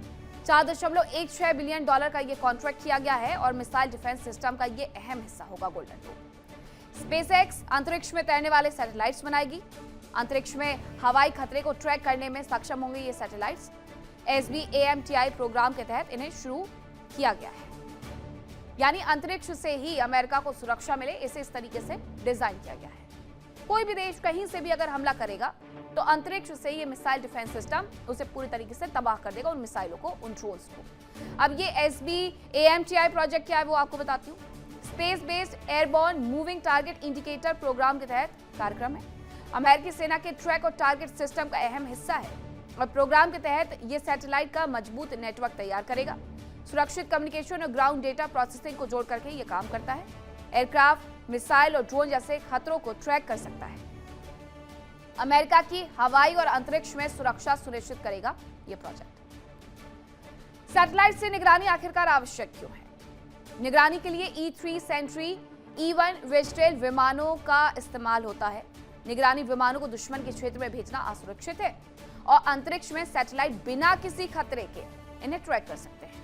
$4.16 बिलियन का ये कॉन्ट्रैक्ट किया गया है और मिसाइल डिफेंस सिस्टम का ये अहम हिस्सा होगा गोल्डन डोम। स्पेसएक्स अंतरिक्ष में तैरने वाले सैटेलाइट्स बनाएगी। अंतरिक्ष में हवाई खतरे को ट्रैक करने में सक्षम होंगे ये सैटेलाइट्स। SBAMTI प्रोग्राम के तहत इन्हें शुरू किया गया है, यानी अंतरिक्ष से ही अमेरिका को सुरक्षा मिले, इसे इस तरीके से डिजाइन किया गया है। कोई भी देश कहीं से भी अगर हमला करेगा तो अंतरिक्ष से ये मिसाइल डिफेंस सिस्टम उसे पूरी तरीके से तबाह कर देगा, उन मिसाइलों को, उन ड्रोन्स को। अब ये SBAMTI प्रोजेक्ट क्या है वो आपको बताती हूँ। Space based airborne moving target indicator programme के तहत कार्यक्रम है। अमेरिकी सेना के ट्रैक और टारगेट सिस्टम का अहम हिस्सा है और प्रोग्राम के तहत ये सैटेलाइट का मजबूत नेटवर्क तैयार करेगा। सुरक्षित कम्युनिकेशन और ग्राउंड डेटा प्रोसेसिंग को जोड़ करके ये काम करता है। एयरक्राफ्ट, मिसाइल और ड्रोन जैसे खतरों को ट्रैक कर सकता है। अमेरिका की हवाई और अंतरिक्ष में सुरक्षा सुनिश्चित करेगा ये प्रोजेक्ट। सैटेलाइट से निगरानी आखिरकार आवश्यक क्यों है? निगरानी के लिए E3 सेंट्री, E1 वेस्ट्रेल विमानों का इस्तेमाल होता है। निगरानी विमानों को दुश्मन के क्षेत्र में भेजना असुरक्षित है और अंतरिक्ष में सैटेलाइट बिना किसी खतरे के इन्हें ट्रैक कर सकते हैं।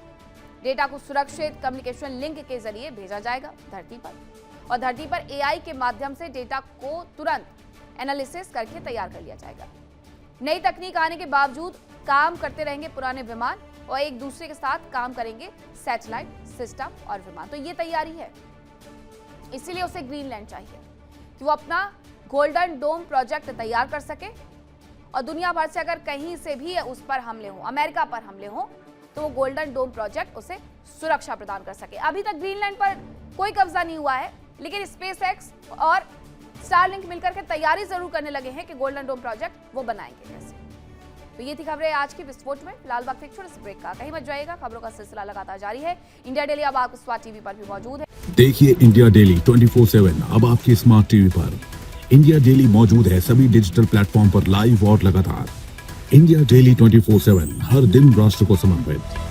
डेटा को सुरक्षित कम्युनिकेशन लिंक के जरिए भेजा जाएगा धरती पर, और धरती पर AI के माध्यम से डेटा को तुरंत एनालिसिस करके तैयार कर लिया जाएगा। नई तकनीक आने के बावजूद काम करते रहेंगे पुराने विमान और एक दूसरे के साथ काम करेंगे सैटेलाइट सिस्टम और विमान। तो ये तैयारी है, इसीलिए उसे ग्रीनलैंड चाहिए कि वो अपना गोल्डन डोम प्रोजेक्ट तैयार कर सके और दुनिया भर से अगर कहीं से भी उस पर हमले हो, अमेरिका पर हमले हो, तो वो गोल्डन डोम प्रोजेक्ट उसे सुरक्षा प्रदान कर सके। अभी तक ग्रीनलैंड पर कोई कब्जा नहीं हुआ है, लेकिन स्पेसएक्स और स्टारलिंक मिलकर के तैयारी जरूर करने लगे हैं कि गोल्डन डोम प्रोजेक्ट वो बनाएंगे कैसे। तो ये थी खबरें आज की विस्फोट में। फिलहाल वक्त एक छोटे से ब्रेक का, कहीं मत जाइएगा, खबरों का सिलसिला लगातार जारी है। इंडिया डेली अब आपको स्मार्ट टीवी पर भी मौजूद है। देखिए इंडिया डेली 24/7 अब आपकी स्मार्ट टीवी पर। इंडिया डेली मौजूद है सभी डिजिटल प्लेटफॉर्म पर लाइव और लगातार। इंडिया डेली 24/7 हर दिन राष्ट्र को समर्पित।